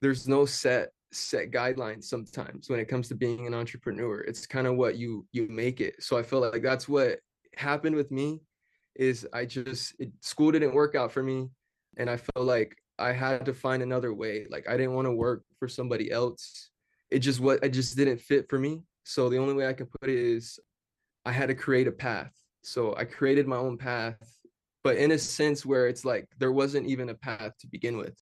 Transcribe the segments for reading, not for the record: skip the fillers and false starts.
there's no set guidelines sometimes when it comes to being an entrepreneur. It's kind of what you make it. So I feel like that's what happened with me is school didn't work out for me, and I felt like I had to find another way. Like I didn't want to work for somebody else. It just didn't fit for me. So the only way I can put it is I had to create a path. So I created my own path, but in a sense where it's like there wasn't even a path to begin with.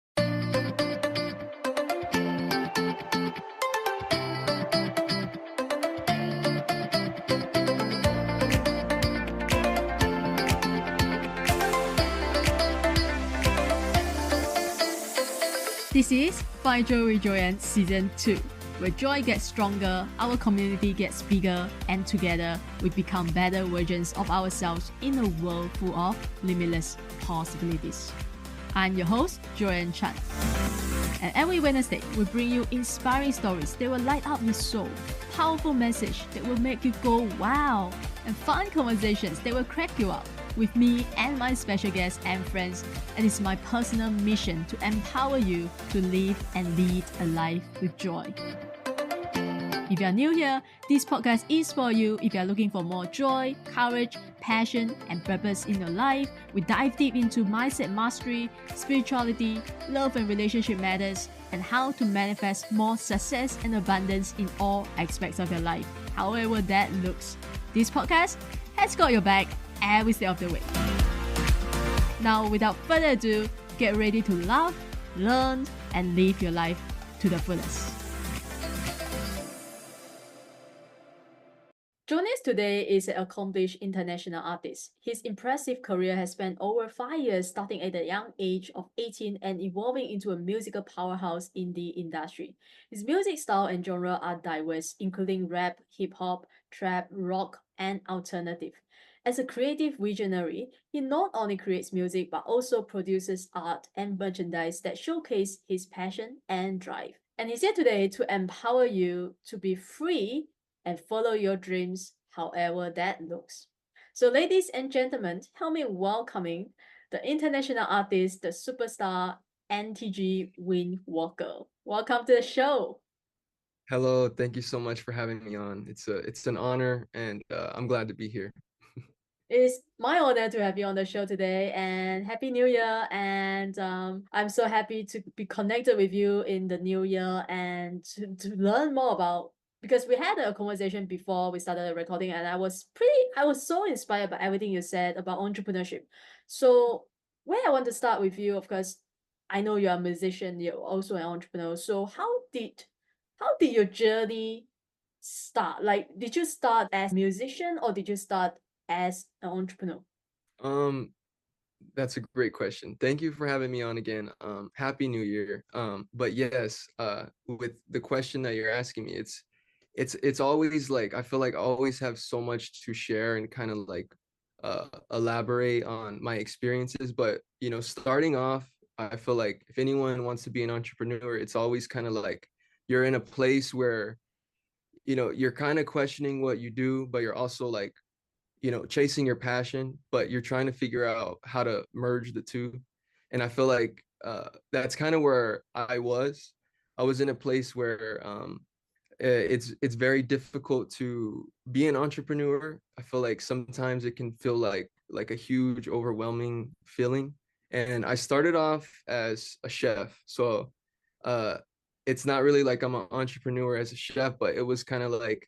This is Find Joy with Joyan Season 2, where joy gets stronger, our community gets bigger, and together we become better versions of ourselves in a world full of limitless possibilities. I'm your host, Joyan Chan. And every Wednesday, we bring you inspiring stories that will light up your soul, powerful message that will make you go wow, and fun conversations that will crack you up. With me and my special guests and friends, it is my personal mission to empower you to live and lead a life with joy. If you are new here, this podcast is for you if you are looking for more joy, courage, passion, and purpose in your life. We dive deep into mindset mastery, spirituality, love and relationship matters, and how to manifest more success and abundance in all aspects of your life, however that looks. This podcast has got your back every step of the way. Now, without further ado, get ready to laugh, learn, and live your life to the fullest. Joining us today is an accomplished international artist. His impressive career has spanned over 5 years, starting at the young age of 18 and evolving into a musical powerhouse in the industry. His music style and genre are diverse, including rap, hip-hop, trap, rock, and alternative. As a creative visionary, he not only creates music but also produces art and merchandise that showcase his passion and drive. And he's here today to empower you to be free and follow your dreams, however that looks. So, ladies and gentlemen, help me welcoming the international artist, the superstar NTG Windwalker. Welcome to the show. Hello, thank you so much for having me on. It's an honor, and I'm glad to be here. It's my honor to have you on the show today, and Happy New Year. And I'm so happy to be connected with you in the new year and to learn more about, because we had a conversation before we started the recording, and I was so inspired by everything you said about entrepreneurship. So where I want to start with you, of course, I know you're a musician, you're also an entrepreneur. So how did your journey start? Like, did you start as a musician or did you start as an entrepreneur? Um, that's a great question. Thank you for having me on again. Happy New Year. But yes, with the question that you're asking me, it's always like I feel like I always have so much to share and kind of like elaborate on my experiences. But starting off, I feel like if anyone wants to be an entrepreneur, it's always kind of like you're in a place where you're kind of questioning what you do, but you're also like chasing your passion, but you're trying to figure out how to merge the two. And I feel like that's kind of where I was in a place where it's very difficult to be an entrepreneur. I feel like sometimes it can feel like a huge overwhelming feeling. And I started off as a chef, so uh it's not really like I'm an entrepreneur as a chef, but it was kind of like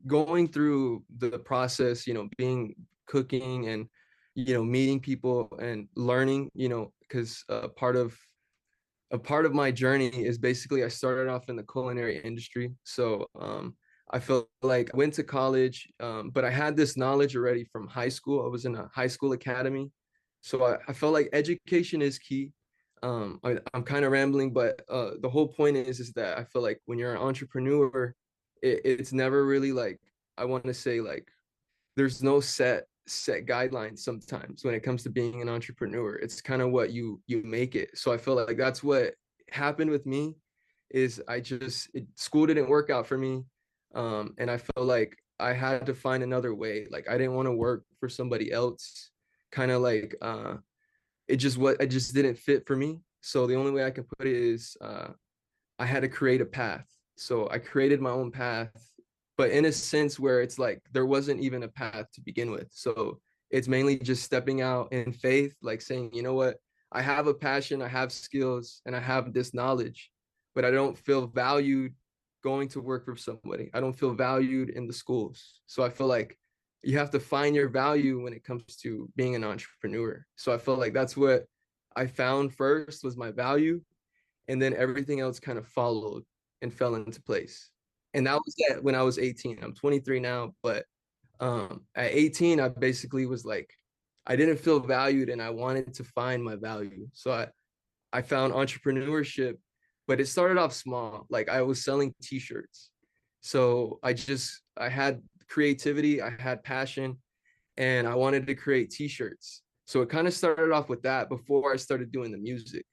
going through the process, being cooking and meeting people and learning, because a part of my journey is basically I started off in the culinary industry. So I felt like I went to college, but I had this knowledge already from high school. I was in a high school academy. So I felt like education is key. I'm kind of rambling, but the whole point is that I feel like when you're an entrepreneur, it's never really like, I want to say, like, there's no set guidelines sometimes when it comes to being an entrepreneur. It's kind of what you make it. So I feel like that's what happened with me is school didn't work out for me. And I felt like I had to find another way. Like I didn't want to work for somebody else. Kind of like it just didn't fit for me. So the only way I can put it is I had to create a path. So I created my own path, but in a sense where it's like there wasn't even a path to begin with. So it's mainly just stepping out in faith, like saying, you know what, I have a passion, I have skills, and I have this knowledge, but I don't feel valued going to work for somebody. I don't feel valued in the schools. So I feel like you have to find your value when it comes to being an entrepreneur. So I feel like that's what I found first was my value, and then everything else kind of followed and fell into place. And that was when I was 18. I'm 23 now, but at 18, I basically was like, I didn't feel valued and I wanted to find my value. So I found entrepreneurship, but it started off small. Like I was selling t-shirts. So I had creativity, I had passion, and I wanted to create t-shirts. So it kind of started off with that before I started doing the music.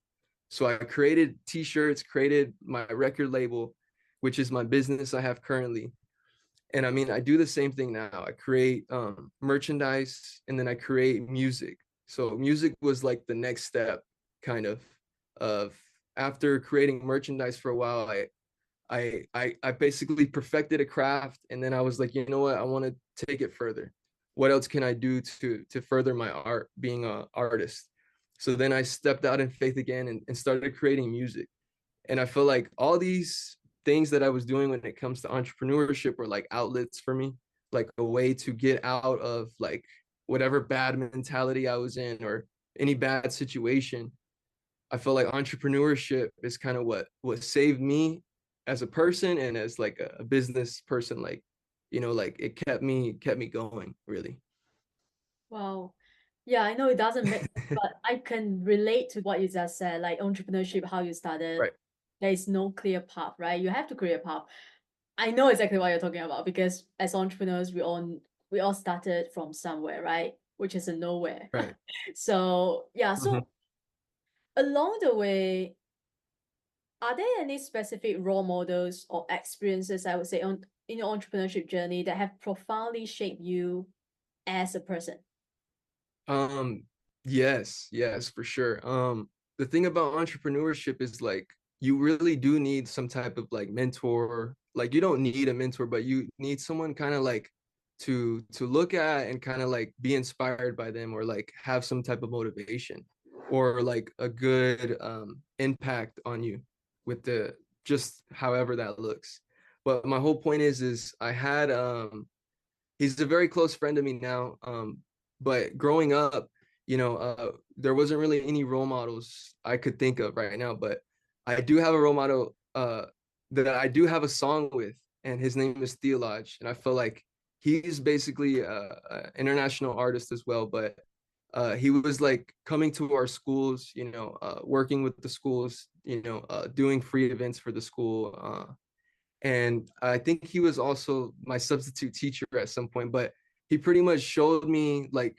So I created t-shirts, created my record label, which is my business I have currently. And I mean, I do the same thing now. I create merchandise and then I create music. So music was like the next step kind of after creating merchandise for a while, I basically perfected a craft, and then I was like, you know what, I want to take it further. What else can I do to further my art, being an artist? So then I stepped out in faith again and started creating music. And I feel like all these things that I was doing when it comes to entrepreneurship were like outlets for me, like a way to get out of like whatever bad mentality I was in or any bad situation. I feel like entrepreneurship is kind of what saved me as a person and as like a business person. Like, you know, like it kept me going really. Wow. Yeah, I know it doesn't make, but I can relate to what you just said, like entrepreneurship, how you started. Right, There is no clear path, right? You have to create a path. I know exactly what you're talking about because as entrepreneurs, we all started from somewhere, right? Which is a nowhere. right. So yeah, Mhm. so along the way, are there any specific role models or experiences, I would say, on in your entrepreneurship journey that have profoundly shaped you as a person? Um, yes, for sure. The thing about entrepreneurship is like you really do need some type of like mentor. Like you don't need a mentor, but you need someone kind of like to look at and kind of like be inspired by them or like have some type of motivation or like a good impact on you with the just however that looks. But my whole point is I had he's a very close friend of me now. But growing up, you know, there wasn't really any role models I could think of right now. But I do have a role model that I do have a song with, and his name is Theolodge. And I feel like he's basically an international artist as well. But he was like coming to our schools, you know, working with the schools, you know, doing free events for the school. And I think he was also my substitute teacher at some point, but he pretty much showed me like,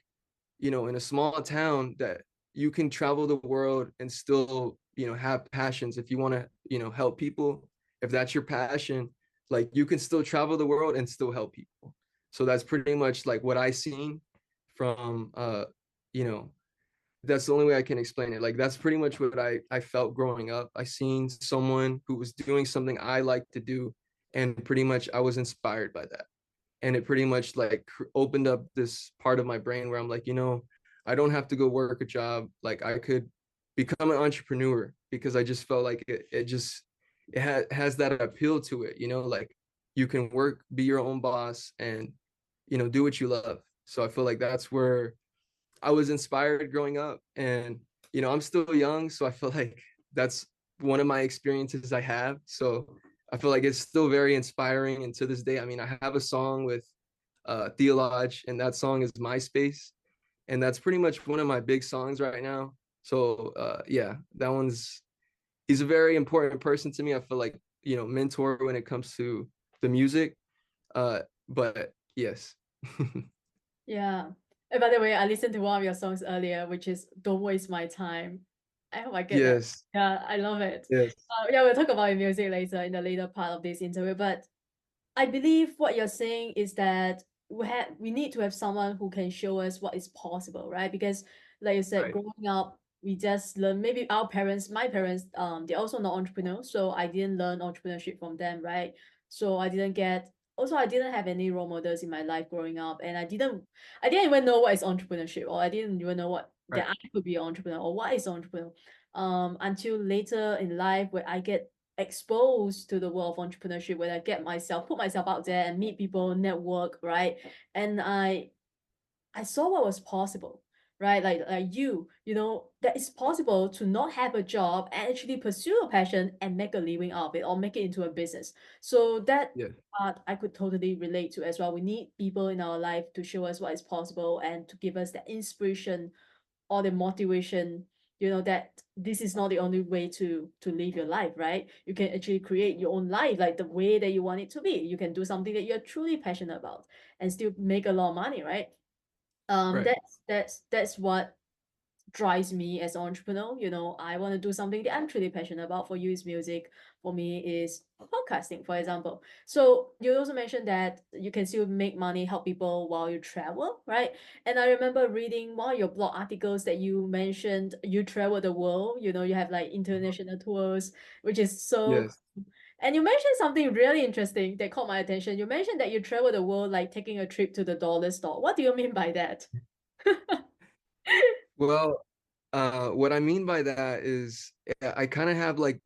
you know, in a small town that you can travel the world and still, you know, have passions. If you want to, you know, help people, if that's your passion, like you can still travel the world and still help people. So that's pretty much like what I seen from you know, that's the only way I can explain it. Like that's pretty much what I felt growing up. I seen someone who was doing something I like to do, and pretty much I was inspired by that. And it pretty much like opened up this part of my brain where I'm like, you know, I don't have to go work a job. Like I could become an entrepreneur because I just felt like has that appeal to it, you know, like you can work, be your own boss, and you know, do what you love. So I feel like that's where I was inspired growing up, and you know I'm still young, so I feel like that's one of my experiences I have. So I feel like it's still very inspiring, and to this day, I mean, I have a song with Theolodge, and that song is MySpace, and that's pretty much one of my big songs right now. So yeah, that one's he's a very important person to me. I feel like, you know, mentor when it comes to the music. Uh, but yes. Yeah. And by the way, I listened to one of your songs earlier, which is "Don't Waste My Time." Oh my goodness. Yes, Yeah, I love it. yes, Yeah, we'll talk about your music later in the later part of this interview. But I believe what you're saying is that we need to have someone who can show us what is possible, right? Because like you said, right, growing up, we just learn, maybe our parents, my parents, they're also not entrepreneurs, so I didn't learn entrepreneurship from them, right? So I didn't get, also I didn't have any role models in my life growing up, and I didn't even know what is entrepreneurship, or I didn't even know what Right. that I could be an entrepreneur, or what is entrepreneur, until later in life where I get exposed to the world of entrepreneurship, where I put myself out there and meet people, network, right? And I saw what was possible, right? Like you know, that it's possible to not have a job and actually pursue a passion and make a living out of it, or make it into a business. So that Yeah. part I could totally relate to as well. We need people in our life to show us what is possible and to give us that inspiration or the motivation, you know, that this is not the only way to live your life, right? You can actually create your own life like the way that you want it to be. You can do something that you're truly passionate about and still make a lot of money, right? Right. That's what drives me as an entrepreneur. You know, I want to do something that I'm truly passionate about. For you is music, for me is podcasting, for example. So you also mentioned that you can still make money, help people while you travel, right? And I remember reading one of your blog articles that you mentioned you travel the world. You know, you have like international tours, which is so Yes. cool. And you mentioned something really interesting that caught my attention. You mentioned that you travel the world like taking a trip to the dollar store. What do you mean by that? Well, what I mean by that is I kind of have like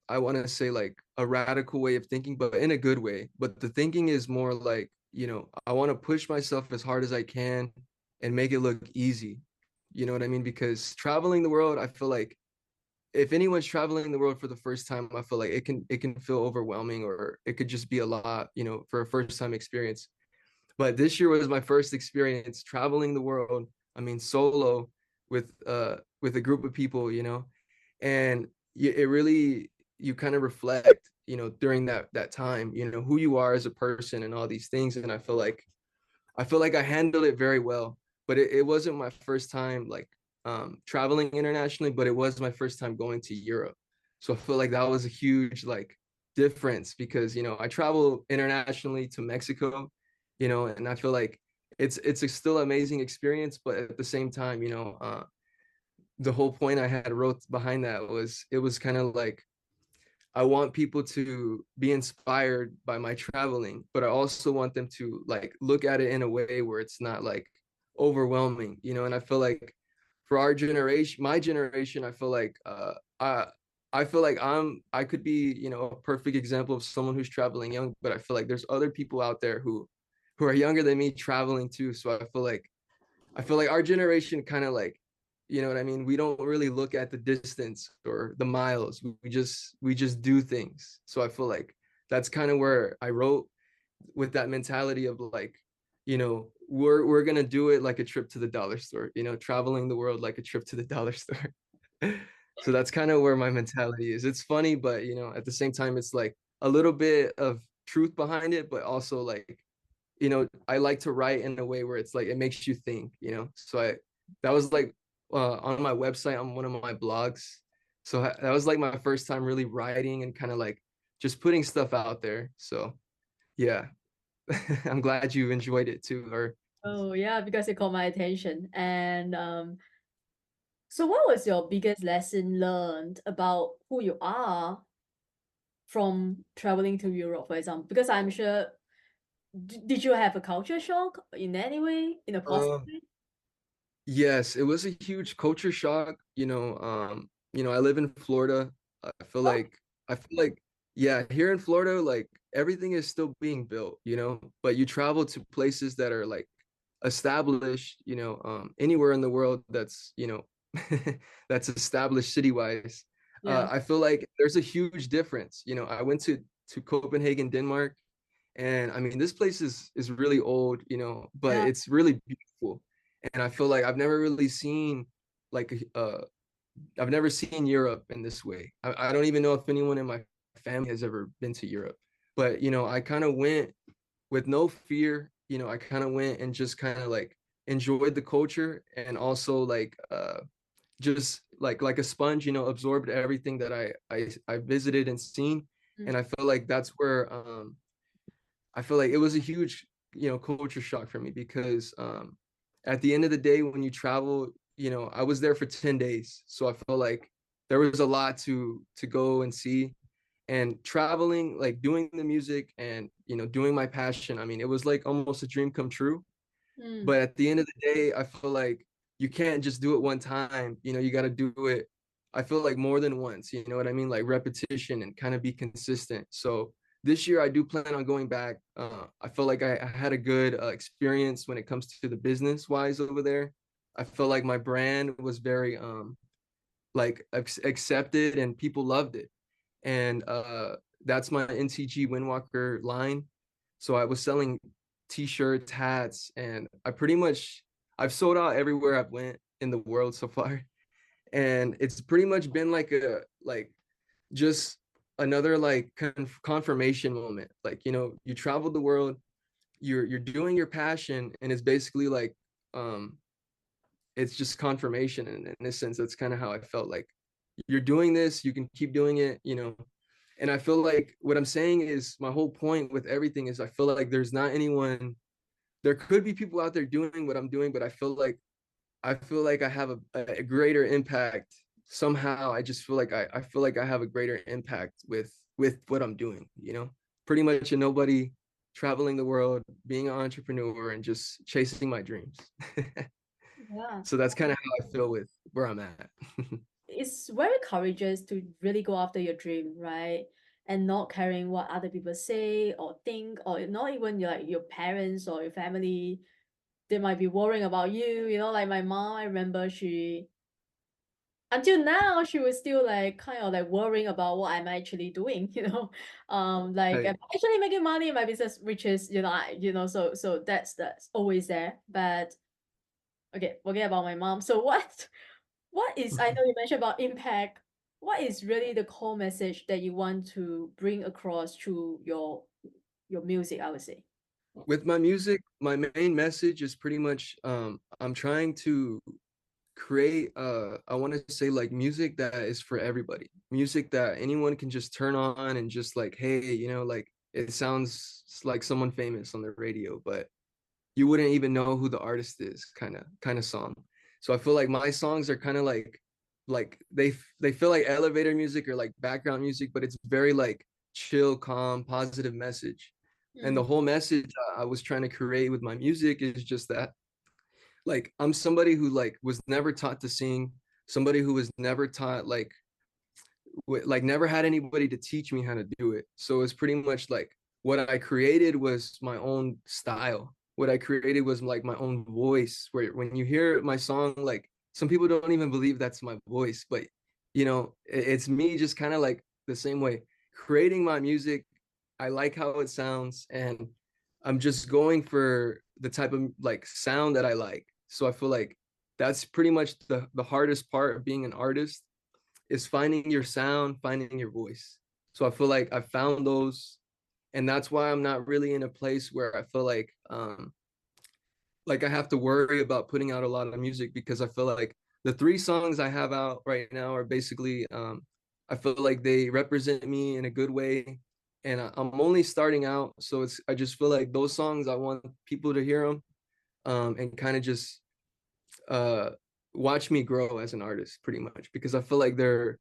I want to say like a radical way of thinking, but in a good way. But the thinking is more like, I want to push myself as hard as I can and make it look easy. You know what I mean? Because traveling the world, I feel like if anyone's traveling the world for the first time, I feel like it can feel overwhelming, or it could just be a lot, for a first time experience. But this year was my first experience traveling the world. I mean, solo with a group of people, and it really, you kind of reflect, during that time, who you are as a person and all these things. And I feel like I handled it very well. But it wasn't my first time like traveling internationally, but it was my first time going to Europe. So I feel like that was a huge like difference, because I travel internationally to Mexico, and I feel like it's a still amazing experience, but at the same time, the whole point I had wrote behind that was, it was kind of like, I want people to be inspired by my traveling, but I also want them to like look at it in a way where it's not like overwhelming, and I feel like for our generation, my generation, I feel like I feel like I could be, a perfect example of someone who's traveling young, but I feel like there's other people out there who are younger than me traveling too. So I feel like our generation kind of like, you know what I mean? We don't really look at the distance or the miles. We just do things. So I feel like that's kind of where I wrote, with that mentality of like, we're gonna do it like a trip to the dollar store, traveling the world like a trip to the dollar store. So that's kind of where my mentality is. It's funny, but at the same time, it's like a little bit of truth behind it, but also like, I like to write in a way where it's like it makes you think, So that was like on my website, on one of my blogs. So that was like my first time really writing and kind of like just putting stuff out there. So yeah, I'm glad you enjoyed it too. Or Oh yeah, because it caught my attention. And so what was your biggest lesson learned about who you are from traveling to Europe, for example? Because I'm sure, did you have a culture shock in any way, in a positive um, way? yes, it was a huge culture shock. I live in Florida. I feel Oh, like I feel like yeah, here in Florida, like everything is still being built, but you travel to places that are like established, anywhere in the world that's, that's established city-wise. yeah, I feel like there's a huge difference. I went to Copenhagen, Denmark, and I mean this place is really old, but yeah, it's really beautiful. And I feel like like I've never seen Europe in this way. I don't even know if anyone in my family has ever been to Europe. But I kind of went with no fear. I kind of went and just kind of like enjoyed the culture, and also like just like a sponge, absorbed everything that I visited and seen. mm, And I feel like that's where I feel like it was a huge, culture shock for me, because at the end of the day, when you travel, I was there for 10 days. So I felt like there was a lot to go and see, and traveling, like doing the music and, doing my passion. I mean, it was like almost a dream come true. Mm. But at the end of the day, I feel like you can't just do it one time. You got to do it, I feel like, more than once. You know what I mean? Like repetition and kind of be consistent. So this year, I do plan on going back. I feel like I had a good experience when it comes to the business wise over there. I felt like my brand was very like accepted and people loved it. And that's my NTG Windwalker line. So I was selling t-shirts, hats, and I've sold out everywhere I've went in the world so far. And it's pretty much been like just another like confirmation moment. Like, you traveled the world, you're doing your passion, and it's basically like um it's just confirmation. And in a sense, that's kind of how I felt. Like, you're doing this, you can keep doing it. And I feel like what I'm saying is, my whole point with everything is, I feel like there's not anyone, there could be people out there doing what I'm doing, but I feel like I have a greater impact somehow. I just feel like I feel like I have a greater impact with what I'm doing. Pretty much a nobody, traveling the world, being an entrepreneur, and just chasing my dreams. Yeah. So that's kind of how I feel with where I'm at. It's very courageous to really go after your dream, right? And not caring what other people say or think, or not even your parents or your family. They might be worrying about you, like my mom. I remember she, until now, she was still like kind of like worrying about what I'm actually doing, like, am Right. I actually making money in my business, which is, so that's always there. But okay, forget about my mom. So what is, I know you mentioned about impact. What is really the core message that you want to bring across through your music, I would say? With my music, my main message is pretty much I'm trying to create I want to say, like, music that is for everybody. Music that anyone can just turn on and just like, hey, like, it sounds like someone famous on the radio, but you wouldn't even know who the artist is, kind of song. So I feel like my songs are kind of like they feel like elevator music or like background music, but it's very like chill, calm, positive message. And the Mm, whole message I was trying to create with my music is just that, like, I'm somebody who like was never taught to sing, somebody who was never taught like never had anybody to teach me how to do it. So it's pretty much like what I created was my own style. What I created was like my own voice. Where when you hear my song, like, some people don't even believe that's my voice, but it's me, just kind of like the same way creating my music. I like how it sounds, and I'm just going for the type of like sound that I like. So I feel like that's pretty much the hardest part of being an artist, is finding your sound, finding your voice. So I feel like I found those, and that's why I'm not really in a place where I feel like I have to worry about putting out a lot of music, because I feel like the 3 songs I have out right now are basically I feel like they represent me in a good way, and I'm only starting out, so I just feel like those songs, I want people to hear them, and kind of just uh watch me grow as an artist, pretty much, because I feel like they're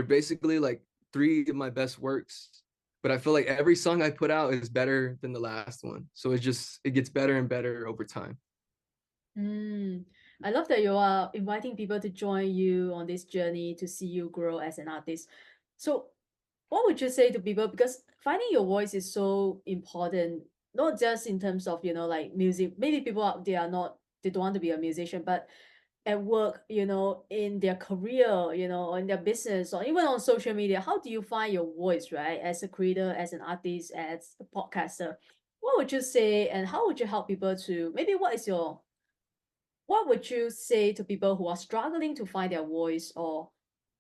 basically like 3 of my best works, but I feel like every song I put out is better than the last one, so it gets better and better over time. mm. I love that you are inviting people to join you on this journey to see you grow as an artist. So, what would you say to people? Because finding your voice is so important, not just in terms of, like music. Maybe people out there are not, they don't want to be a musician, but at work, in their career, or in their business, or even on social media, how do you find your voice, right? As a creator, as an artist, as a podcaster, what would you say, and how would you help people to, maybe what would you say to people who are struggling to find their voice or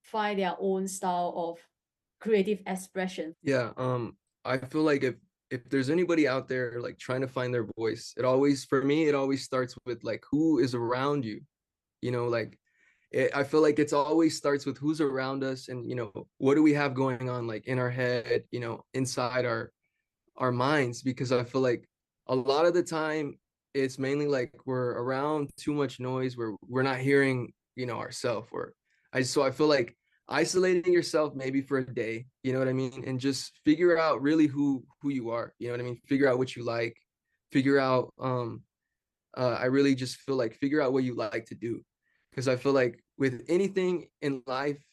find their own style of creative expression? Yeah, I feel like if there's anybody out there like trying to find their voice, for me, it always starts with like who is around you. Like, I feel like it's always starts with who's around us, and what do we have going on, like, in our head, inside our minds, because I feel like a lot of the time it's mainly like we're around too much noise, where we're not hearing ourself. Or I feel like isolating yourself maybe for a day, you know what I mean, and just figure out really who you are, you know what I mean, figure out what you like, figure out I really just feel like figure out what you like to do, because I feel like with anything in life,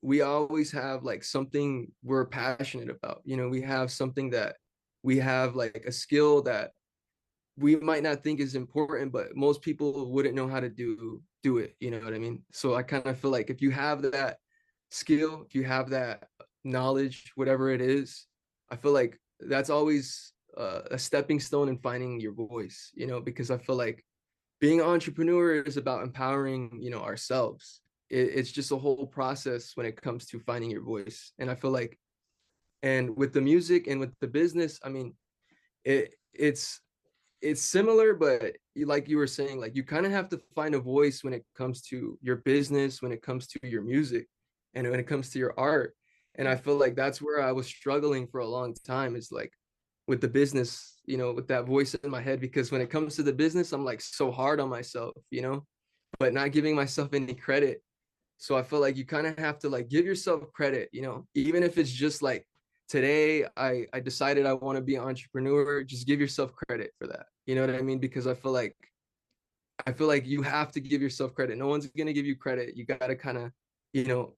we always have like something we're passionate about. We have something that we have like a skill that we might not think is important, but most people wouldn't know how to do it. You know what I mean? So I kind of feel like if you have that skill, if you have that knowledge, whatever it is, I feel like that's always a stepping stone in finding your voice. Because I feel like being an entrepreneur is about empowering, ourselves. It's just a whole process when it comes to finding your voice. And I feel like, and with the music and with the business, I mean, it's similar, but like you were saying, like you kind of have to find a voice when it comes to your business, when it comes to your music, and when it comes to your art. And I feel like that's where I was struggling for a long time, is like with the business, with that voice in my head, because when it comes to the business, I'm like so hard on myself, but not giving myself any credit. So I feel like you kind of have to like give yourself credit, even if it's just like today I decided I want to be an entrepreneur, just give yourself credit for that. You know what I mean? Because I feel like you have to give yourself credit. No one's gonna give you credit. You gotta kind of, you know,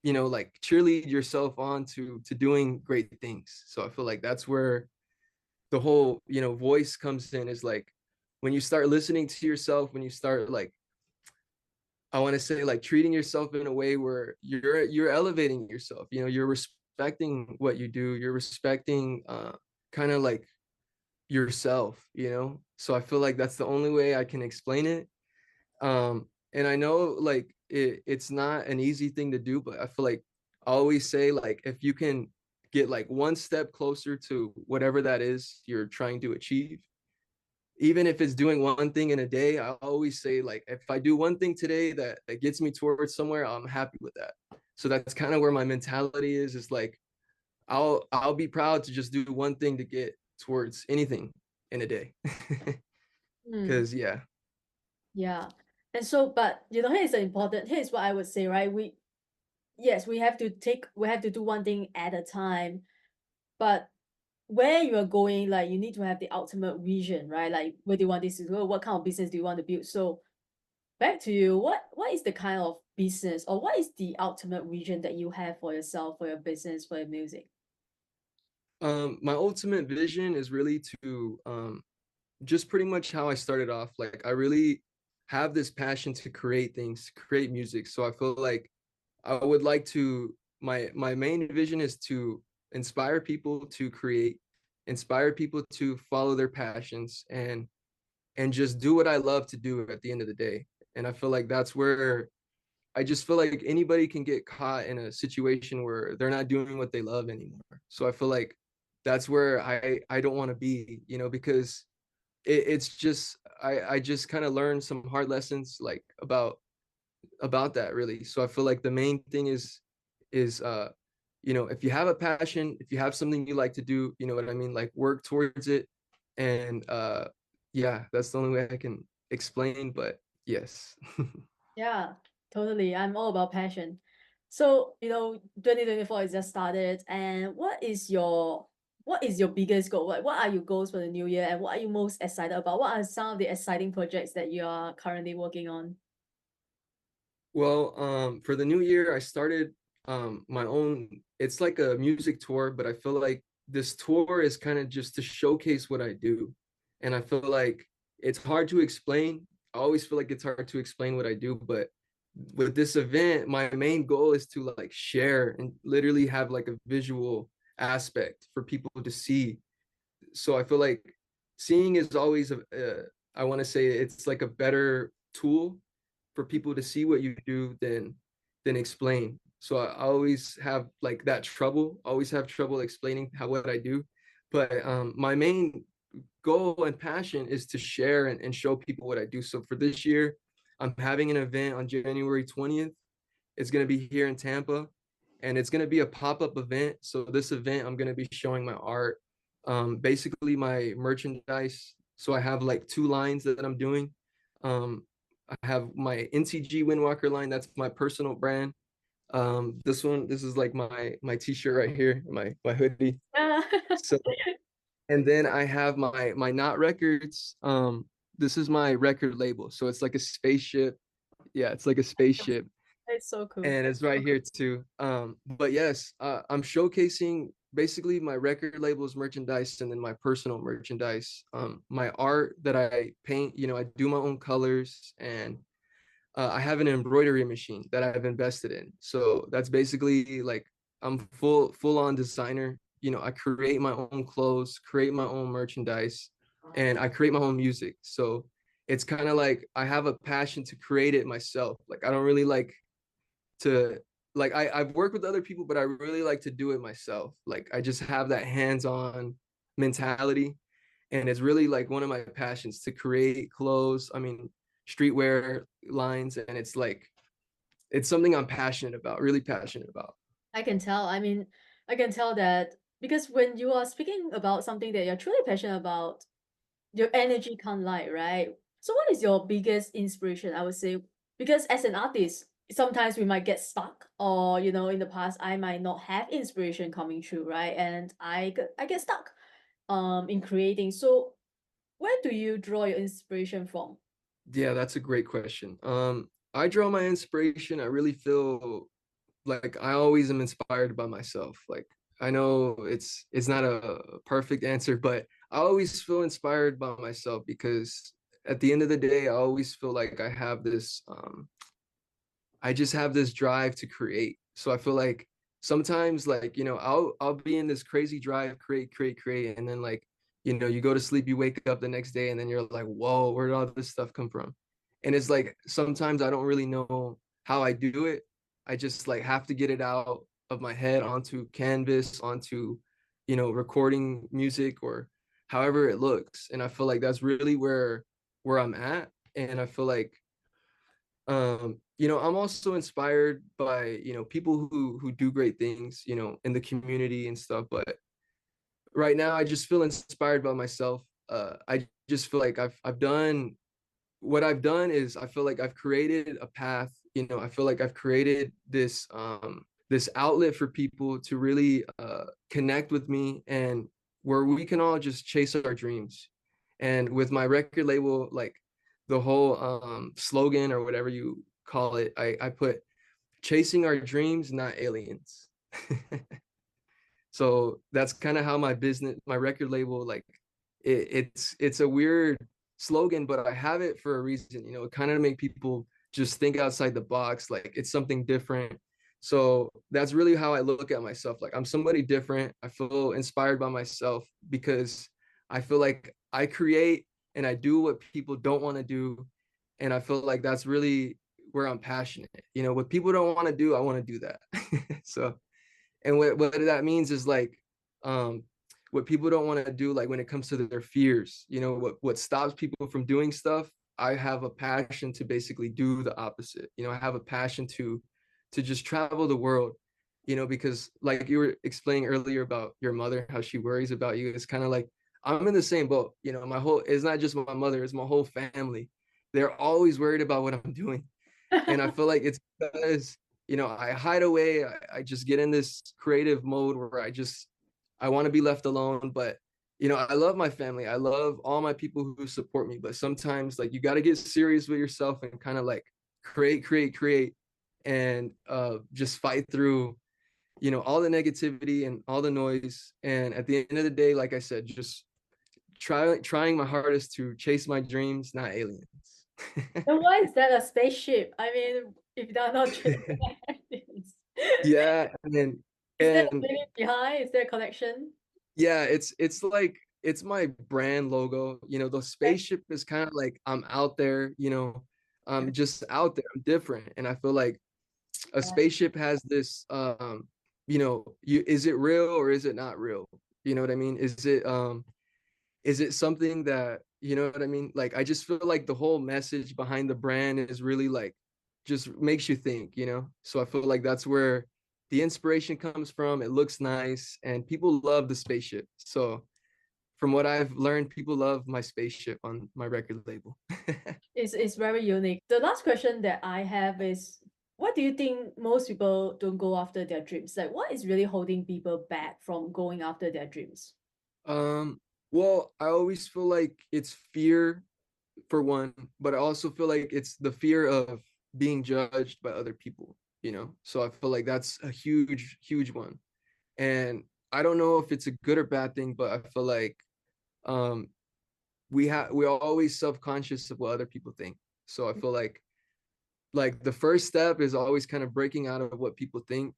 like cheerlead yourself on to doing great things. So I feel like that's where the whole, voice comes in, is like when you start listening to yourself, when you start like, I want to say like treating yourself in a way where you're elevating yourself. You're respecting what you do. You're respecting kind of like yourself. So I feel like that's the only way I can explain it. And I know like it's not an easy thing to do, but I feel like I always say, like, if you can get like one step closer to whatever that is you're trying to achieve, even if it's doing one thing in a day, I always say, like, if I do one thing today that gets me towards somewhere, I'm happy with that. So that's kind of where my mentality is like, I'll be proud to just do one thing to get towards anything in a day. Mm, Because yeah. yeah. And so, but here's the important, here's what I would say, right? Yes, we have to do one thing at a time, but where you are going, like you need to have the ultimate vision, right? Like where do you want this to go? What kind of business do you want to build? So back to you, what is the kind of business, or what is the ultimate vision that you have for yourself, for your business, for your music? My ultimate vision is really to just pretty much how I started off. Like, I really have this passion to create things, to create music. So I feel like I would like to, my main vision is to inspire people to create, inspire people to follow their passions, and just do what I love to do at the end of the day. And I feel like that's where I just feel like anybody can get caught in a situation where they're not doing what they love anymore. So I feel like that's where I don't want to be, because it's just I just kind of learned some hard lessons, like about that, really. So I feel like the main thing is if you have a passion, if you have something you like to do, you know what I mean, like work towards it. And yeah, that's the only way I can explain, but yes. Yeah, totally. I'm all about passion. So, 2024 is just started, and what is your biggest goal? What are your goals for the new year, and what are you most excited about? What are some of the exciting projects that you are currently working on? Well, for the new year, I started my own, it's like a music tour, but I feel like this tour is kind of just to showcase what I do. And I feel like it's hard to explain. I always feel like it's hard to explain what I do, but with this event, my main goal is to like share and literally have like a visual aspect for people to see. So I feel like seeing is always I want to say it's like a better tool for people to see what you do than explain. So I always have like that trouble, always have trouble explaining what I do. But my main goal and passion is to share and show people what I do. So for this year, I'm having an event on January 20th. It's going to be here in Tampa, and it's going to be a pop-up event. So this event, I'm going to be showing my art, basically my merchandise. So I have like two lines that I'm doing. Um, I have my NTG Windwalker line. That's my personal brand. This is like my t-shirt right here, my hoodie. Yeah. So, and then I have my Not Records. This is my record label. So it's like a spaceship. Yeah, it's like a spaceship, It's so cool. and it's right here too. But yes, I'm showcasing basically my record label's merchandise and then my personal merchandise. My art that I paint, I do my own colors, and I have an embroidery machine that I've invested in. So that's basically like I'm full on designer. I create my own clothes, create my own merchandise, and I create my own music. So it's kind of like I have a passion to create it myself. Like I don't really like to like I've worked with other people, but I really like to do it myself. Like I just have that hands-on mentality. And it's really like one of my passions to create clothes. I mean, streetwear lines, and it's like it's something I'm passionate about, really passionate about. I can tell. I mean, I can tell that because when you are speaking about something that you're truly passionate about, your energy can't lie, right? So what is your biggest inspiration? I would say, because as an artist, sometimes we might get stuck, or in the past I might not have inspiration coming through, right? And I get stuck in creating. So where do you draw your inspiration from? Yeah, that's a great question. I draw my inspiration. I really feel like I always am inspired by myself. Like I know it's not a perfect answer, but I always feel inspired by myself because at the end of the day, I always feel like I just have this drive to create. So I feel like sometimes like, I'll be in this crazy drive, create, and then like, you go to sleep, you wake up the next day, and then you're like, whoa, where did all this stuff come from? And it's like sometimes I don't really know how I do it. I just like have to get it out of my head onto canvas, onto, recording music or however it looks. And I feel like that's really where I'm at. And I feel like I'm also inspired by people who do great things in the community and stuff, but right now I just feel inspired by myself. I just feel like I've done what I've done is I feel like I've created a path. I feel like I've created this outlet for people to really connect with me, and where we can all just chase our dreams. And with my record label, like the whole slogan or whatever you call it, I put chasing our dreams, not aliens. So that's kind of how my record label, like it's a weird slogan, but I have it for a reason. It kind of make people just think outside the box, like it's something different. So that's really how I look at myself. Like I'm somebody different. I feel inspired by myself because I feel like I create and I do what people don't want to do. And I feel like that's really where I'm passionate. What people don't want to do, I want to do that. So and what that means is like um what people don't want to do, like when it comes to their fears, what stops people from doing stuff. I have a passion to basically do the opposite. I have a passion to just travel the world, because like you were explaining earlier about your mother, how she worries about you. It's kind of like I'm in the same boat. It's not just my mother, it's my whole family. They're always worried about what I'm doing. And I feel like it's because I hide away. I just get in this creative mode where I want to be left alone. But I love my family, I love all my people who support me, but sometimes like you got to get serious with yourself and kind of like create and just fight through all the negativity and all the noise. And at the end of the day, like I said, just trying my hardest to chase my dreams, not aliens. And why is that a spaceship? I mean, if they're not chasing aliens. Yeah, Is there a and meaning behind? Is there a connection? yeah, it's like it's my brand logo. The spaceship is kind of like I'm out there, I'm just out there, I'm different. And I feel like a Yeah. spaceship has this is it real or is it not real? You know what I mean? Is it something that, you know what I mean? Like I just feel like the whole message behind the brand is really like just makes you think, So I feel like that's where the inspiration comes from. It looks nice and people love the spaceship. So from what I've learned, people love my spaceship on my record label. It's very unique. The last question that I have is, what do you think most people don't go after their dreams? Like, what is really holding people back from going after their dreams? Um, well, I always feel like it's fear for one, but I also feel like it's the fear of being judged by other people, you know? So I feel like that's a huge, huge one. And I don't know if it's a good or bad thing, but I feel like um we're always self-conscious of what other people think. So I feel like the first step is always kind of breaking out of what people think,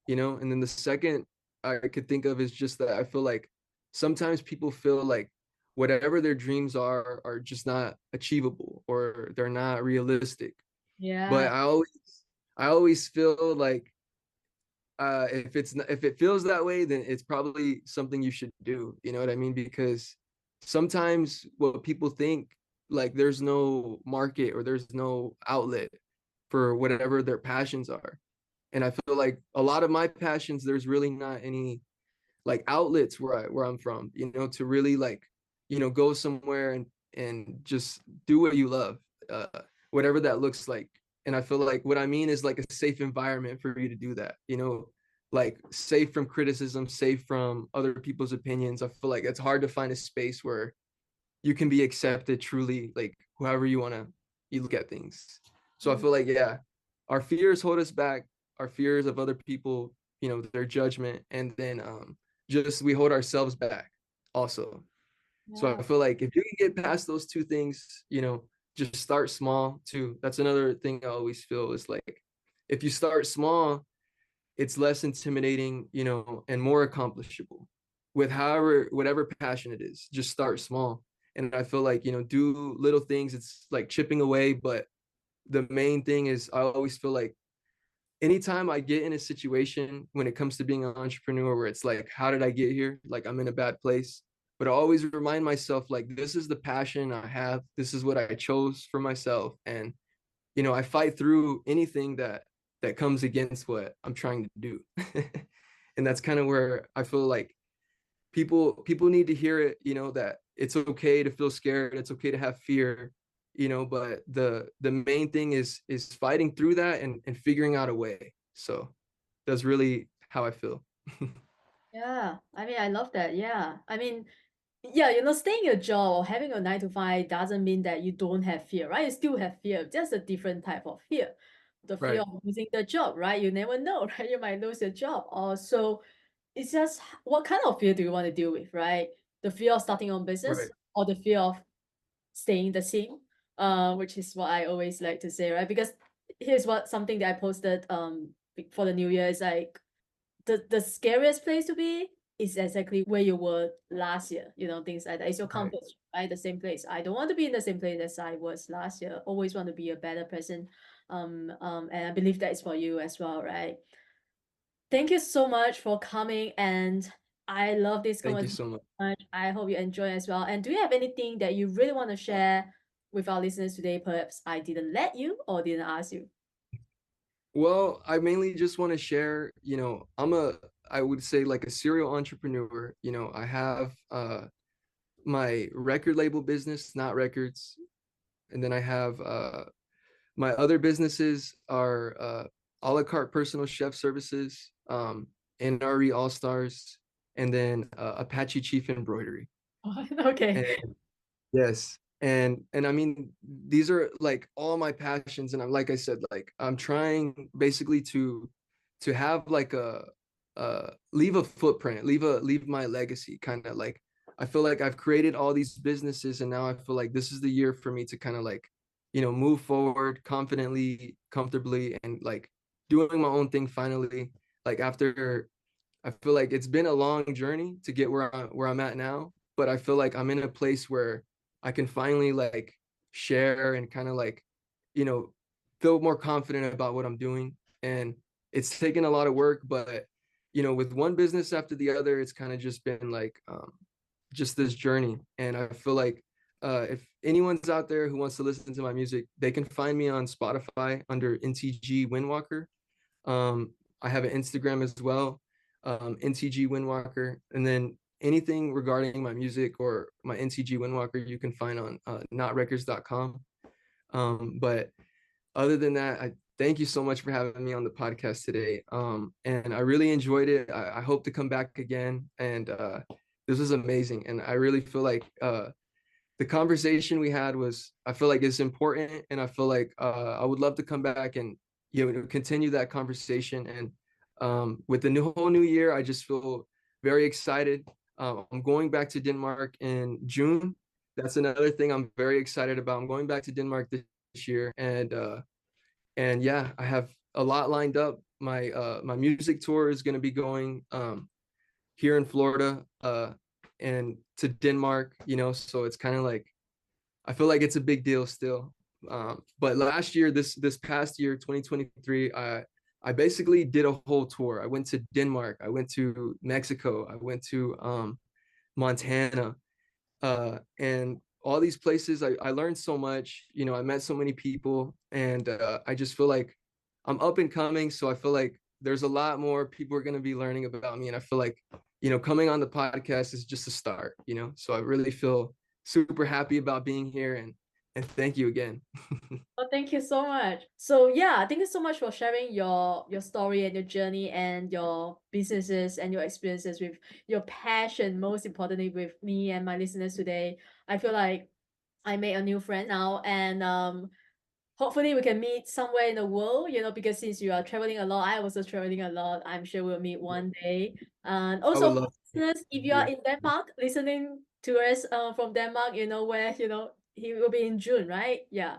you know, and then the second I could think of is just that I feel like sometimes people feel like whatever their dreams are just not achievable or they're not realistic. But Yeah. I always feel like if it feels that way, then it's probably something you should do. You know what I mean? Because sometimes what people think, like there's no market or there's no outlet for whatever their passions are. And I feel like a lot of my passions, there's really not any like outlets where I'm from, you know, to really like, you know, go somewhere and just do what you love, uh, whatever that looks like. And I feel like what I mean is like a safe environment for you to do that, you know, like safe from criticism, safe from other people's opinions. I feel like it's hard to find a space where you can be accepted truly, like however you look at things. So I Mm. feel like, yeah, our fears hold us back, our fears of other people, you know, their judgment, and then just we hold ourselves back also. So Yeah. I feel like if you can get past those two things, you know, just start small too. That's another thing I always feel is like if you start small, it's less intimidating, you know, and more accomplishable with whatever passion it is. Just start small. And I feel like, you know, do little things. It's like chipping away, but the main thing is I always feel like anytime I get in a situation when it comes to being an entrepreneur where it's like, how did I get here? Like I'm in a bad place. But I always remind myself, like, this is the passion I have. This is what I chose for myself. And, you know, I fight through anything that comes against what I'm trying to do. And that's kind of where I feel like people need to hear it, you know, that it's okay to feel scared, it's okay to have fear, you know, but the main thing is fighting through that and figuring out a way. So that's really how I feel. Yeah. I mean, I love that. Yeah. I mean, yeah, staying in a job or having a 9 to 5 doesn't mean that you don't have fear, right? You still have fear, just a different type of fear. The fear Right, of losing the job, right? You never know, right? You might lose your job. Or so it's just what kind of fear do you want to deal with, right? The fear of starting on business right, or the fear of staying the same, which is what I always like to say, right? Because here's what something that I posted for the new year is like the scariest place to be is exactly where you were last year, things like that. It's your right. comfort zone, right? The same place. I don't want to be in the same place as I was last year. Always want to be a better person. And I believe that is for you as well, right? Thank you so much for coming, and I love this Thank you conversation so much. so much. I hope you enjoy as well. And do you have anything that you really want to share with our listeners today? Perhaps I didn't let you or didn't ask you. Well, I mainly just want to share, you know, I would say like a serial entrepreneur. You know, I have my record label business, Not Records, and then I have my other businesses are a la carte personal chef services, NRE All Stars, and then Apache Chief Embroidery. Okay. And yes, and I mean these are like all my passions, and I'm like I said, like I'm trying basically to have like a leave a footprint, leave my legacy, kind of like I feel like I've created all these businesses, and now I feel like this is the year for me to kind of like, you know, move forward confidently, comfortably, and like doing my own thing finally. Like after I feel like it's been a long journey to get where I'm at now, but I feel like I'm in a place where I can finally like share and kind of like, you know, feel more confident about what I'm doing. And it's taken a lot of work, but you know, with one business after the other, it's kind of just been like just this journey. And I feel like if anyone's out there who wants to listen to my music, they can find me on Spotify under NTG Windwalker. I have an Instagram as well, NTG Windwalker. And then anything regarding my music or my NTG Windwalker, you can find on notrecords.com. But other than that, I thank you so much for having me on the podcast today. And I really enjoyed it. I hope to come back again. And this was amazing. And I really feel like the conversation we had was, I feel like it's important. And I feel like I would love to come back and continue that conversation. And with the whole new year, I just feel very excited. I'm going back to Denmark in June. That's another thing I'm very excited about. I'm going back to Denmark this year, and yeah, I have a lot lined up. My music tour is going to be going here in Florida and to Denmark, so it's kind of like, I feel like it's a big deal still. But last year, this past year, 2023, I basically did a whole tour. I went to Denmark, I went to Mexico, I went to Montana, and all these places. I learned so much. I met so many people, and I just feel like I'm up and coming. So I feel like there's a lot more people are going to be learning about me, and I feel like coming on the podcast is just a start. So I really feel super happy about being here, and thank you again. Well, thank you so much. So yeah, thank you so much for sharing your story and your journey and your businesses and your experiences with your passion, most importantly with me and my listeners today. I feel like I made a new friend now, and hopefully we can meet somewhere in the world, because since you are traveling a lot, I also traveling a lot. I'm sure we'll meet one day. And I would also, love to listeners, if you are hear. in Denmark, listening to us from Denmark, where, he will be in June, right? Yeah.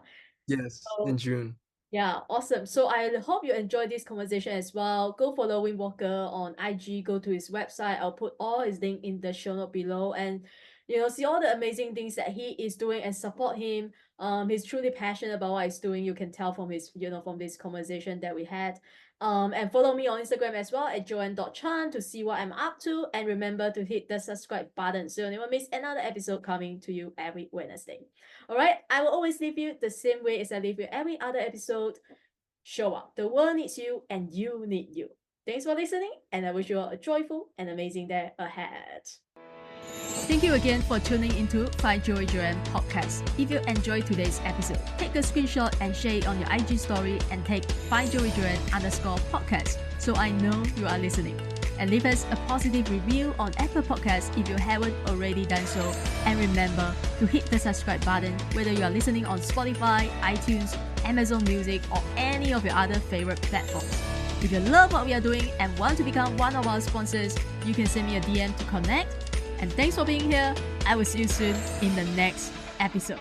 Yes, in So June. yeah, awesome. So I hope you enjoyed this conversation as well. Go follow Windwalker on IG, go to his website. I'll put all his link in the show note below, and see all the amazing things that he is doing and support him. He's truly passionate about what he's doing. You can tell from his, from this conversation that we had. And follow me on Instagram as well at joyan.chan to see what I'm up to. And remember to hit the subscribe button so you never miss another episode coming to you every Wednesday. All right, I will always leave you the same way as I leave you every other episode. Show up. The world needs you and you need you. Thanks for listening, and I wish you all a joyful and amazing day ahead. Thank you again for tuning into Find Joy Joyan podcast. If you enjoyed today's episode, take a screenshot and share it on your IG story and tag Find Joy Joyan _podcast so I know you are listening. And leave us a positive review on Apple Podcasts if you haven't already done so. And remember to hit the subscribe button whether you are listening on Spotify, iTunes, Amazon Music, or any of your other favorite platforms. If you love what we are doing and want to become one of our sponsors, you can send me a DM to connect. And thanks for being here. I will see you soon in the next episode.